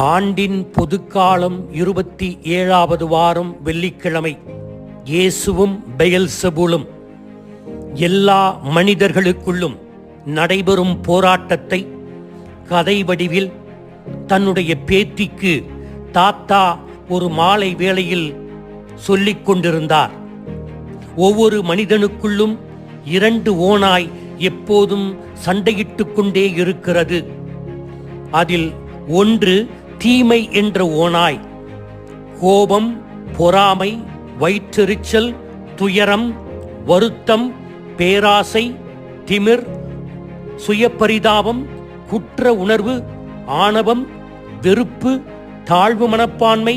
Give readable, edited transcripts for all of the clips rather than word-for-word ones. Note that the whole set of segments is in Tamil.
ஆண்டின் பொதுக்காலம் 27வது வாரம் வெள்ளிக்கிழமை. இயேசுவும் பெயல்செபூலும். எல்லா மனிதர்களுக்குள்ளும் நடைபெறும் போராட்டத்தை கதை வடிவில் தன்னுடைய பேத்திக்கு தாத்தா ஒரு மாலை வேளையில் சொல்லிக் கொண்டிருந்தார். ஒவ்வொரு மனிதனுக்குள்ளும் 2 ஓநாய் எப்போதும் சண்டையிட்டுக் கொண்டே இருக்கிறது. அதில் ஒன்று தீமை என்ற ஓநாய். கோபம், பொறாமை, வயிற்றெரிச்சல், துயரம், வருத்தம், பேராசை, திமிர், சுயபரிதாபம், குற்ற உணர்வு, ஆணவம், வெறுப்பு, தாழ்வு மனப்பான்மை,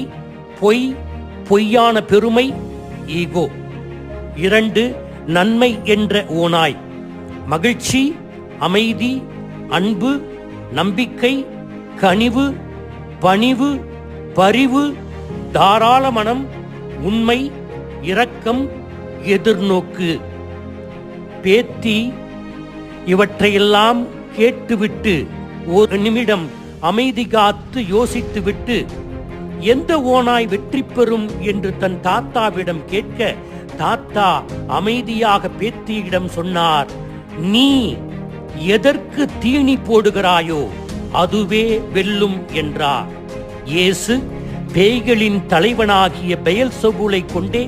பொய், பொய்யான பெருமை, ஈகோ. 2 நன்மை என்ற ஓநாய். மகிழ்ச்சி, அமைதி, அன்பு, நம்பிக்கை, கனிவு, பணிவு, பரிவு, தாராள மனம், உண்மை, இரக்கம், எதிர்நோக்கு. பேத்தி இவற்றையெல்லாம் கேட்டுவிட்டு ஒரு நிமிடம் அமைதி காத்து யோசித்துவிட்டு எந்த ஓநாய் வெற்றி பெறும் என்று தன் தாத்தாவிடம் கேட்க, தாத்தா அமைதியாக பேத்தியிடம் சொன்னார், நீ எதற்கு தீனி போடுகிறாயோ அதுவே வெல்லும் என்றார். இயேசு பேய்களின் தலைவனாகிய பெயல்செபூலை கொண்டே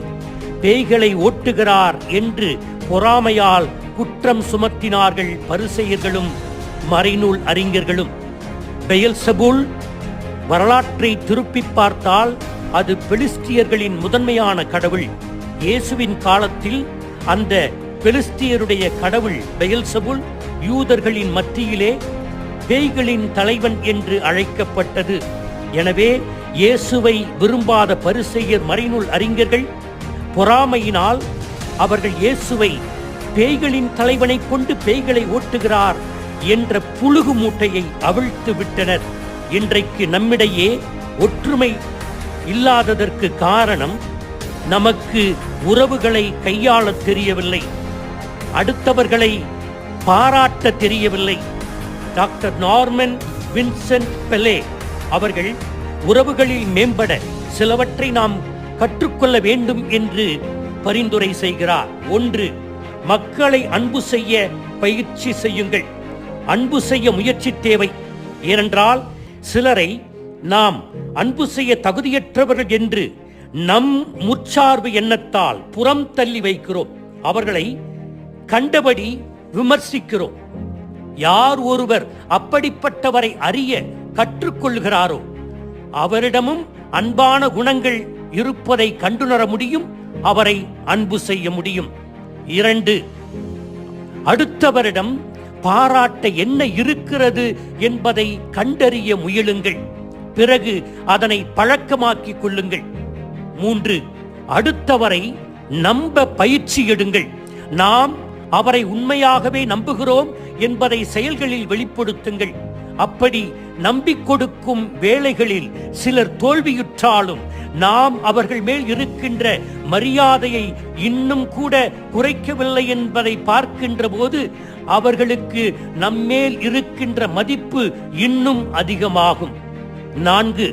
பேய்களை ஓட்டுகிறார் என்று பொறாமையால் குற்றம் சுமத்தினார்கள் பரிசேயர்களும் மறைநூல் அறிஞர்களும். பெயல்செபூல் வரலாற்றை திருப்பி பார்த்தால் அது பெலிஸ்தியர்களின் முதன்மையான கடவுள். இயேசுவின் காலத்தில் அந்த பெலிஸ்தியருடைய கடவுள் பெயல்செபூல் யூதர்களின் மத்தியிலே பேய்களின் தலைவன் என்று அழைக்கப்பட்டது. எனவே இயேசுவை விரும்பாத பரிசேயர் மறைநூல் அறிஞர்கள் பொறாமையினால் அவர்கள் இயேசுவை பேய்களின் தலைவனை கொண்டு பேய்களை ஓட்டுகிறார் என்ற புழுகு மூட்டையை அவிழ்த்து விட்டனர். இன்றைக்கு நம்மிடையே ஒற்றுமை இல்லாததற்கு காரணம் நமக்கு உறவுகளை கையாள தெரியவில்லை, அடுத்தவர்களை பாராட்ட தெரியவில்லை. டாக்டர் நார்மன் வின்சென்ட் பெலே அவர்கள் உறவுகளில் மேம்பட சிலவற்றை நாம் கற்றுக்கொள்ள வேண்டும் என்று பரிந்துரை செய்கிறார். 1, மக்களை அன்பு செய்ய பயிற்சி செய்யுங்கள். அன்பு செய்ய முயற்சி தேவை. ஏனென்றால் சிலரை நாம் அன்பு செய்ய தகுதியற்றவர்கள் என்று நம் முற்சார்பு எண்ணத்தால் புறம் தள்ளி வைக்கிறோம். அவர்களை கண்டபடி விமர்சிக்கிறோம். யார் ஒருவர் அப்படிப்பட்டவரை அறிய கற்றுக்கொள்கிறாரோ அவரிடமும் அன்பான குணங்கள் இருப்பதை கண்டுணர முடியும், அவரை அன்பு செய்ய முடியும். 2, அடுத்தவரிடம் பாராட்ட என்ன இருக்கிறது என்பதை கண்டறிய முயலுங்கள். பிறகு அதனை பழக்கமாக்கிக் கொள்ளுங்கள். 3, அடுத்தவரை நம்ப பயிற்சி எடுங்கள். நாம் அவரை உண்மையாகவே நம்புகிறோம் என்பதை செயல்களில் வெளிப்படுத்துங்கள். அப்படி நம்பிக் கொடுக்கும் வேளைகளில் சிலர் தோல்வியுற்றாலும் நாம் அவர்கள் மேல் இருக்கின்ற மரியாதையை இன்னும் கூட குறைக்கவில்லை என்பதை பார்க்கின்ற போது அவர்களுக்கு நம்மேல் இருக்கின்ற மதிப்பு இன்னும் அதிகமாகும். 4,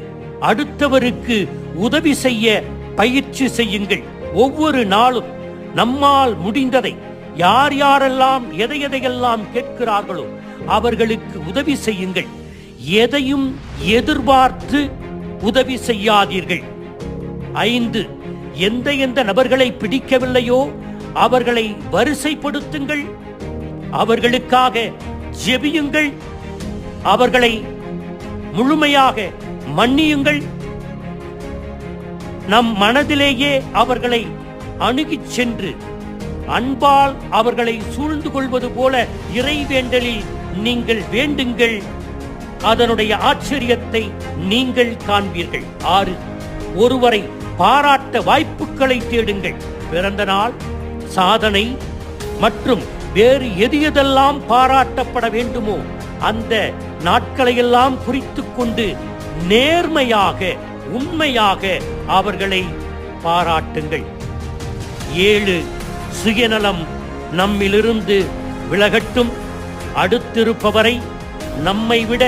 அடுத்தவருக்கு உதவி செய்ய பயிற்சி செய்யுங்கள். ஒவ்வொரு நாளும் நம்மால் முடிந்ததை யார் யாரெல்லாம் எதையெல்லாம் கேட்கிறார்களோ அவர்களுக்கு உதவி செய்யுங்கள். எதையும் எதிர்பார்த்து உதவி செய்யாதீர்கள். 5, எந்த நபர்களை பிடிக்கவில்லையோ அவர்களை வரிசைப்படுத்துங்கள். அவர்களுக்காக ஜெபியுங்கள். அவர்களை முழுமையாக மன்னியுங்கள். நம் மனதிலேயே அவர்களை அணுகிச் சென்று அன்பால் அவர்களை சூழ்ந்து கொள்வது போல இறைவேண்டலில் நீங்கள் வேண்டுங்கள். அதனுடைய ஆச்சரியத்தை நீங்கள் காண்பீர்கள். 6, ஒருவரை பாராட்ட வாய்ப்புகளை தேடுங்கள். பிறந்த நாள், சாதனை மற்றும் வேறு எதெல்லாம் பாராட்டப்பட வேண்டுமோ அந்த நாட்களையெல்லாம் குறித்துக் கொண்டு நேர்மையாக உண்மையாக அவர்களை பாராட்டுங்கள். 7, சுயநலம் நம்மிலிருந்து விலகட்டும். அடுத்திருப்பவரை நம்மை விட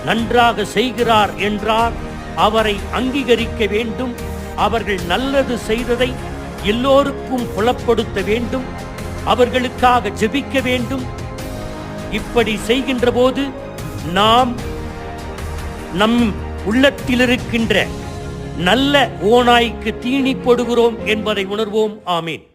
நன்றாக செய்கிறார் என்றால் அவரை அங்கீகரிக்க வேண்டும். அவர்கள் நல்லது செய்ததை எல்லோருக்கும் புலப்படுத்த வேண்டும். அவர்களுக்காக ஜெபிக்க வேண்டும். இப்படி செய்கின்ற போது நாம் நம் உள்ளத்தில் இருக்கின்ற நல்ல ஓநாய்க்கு தீனி போடுகிறோம் என்பதை உணர்வோம். ஆமீன்.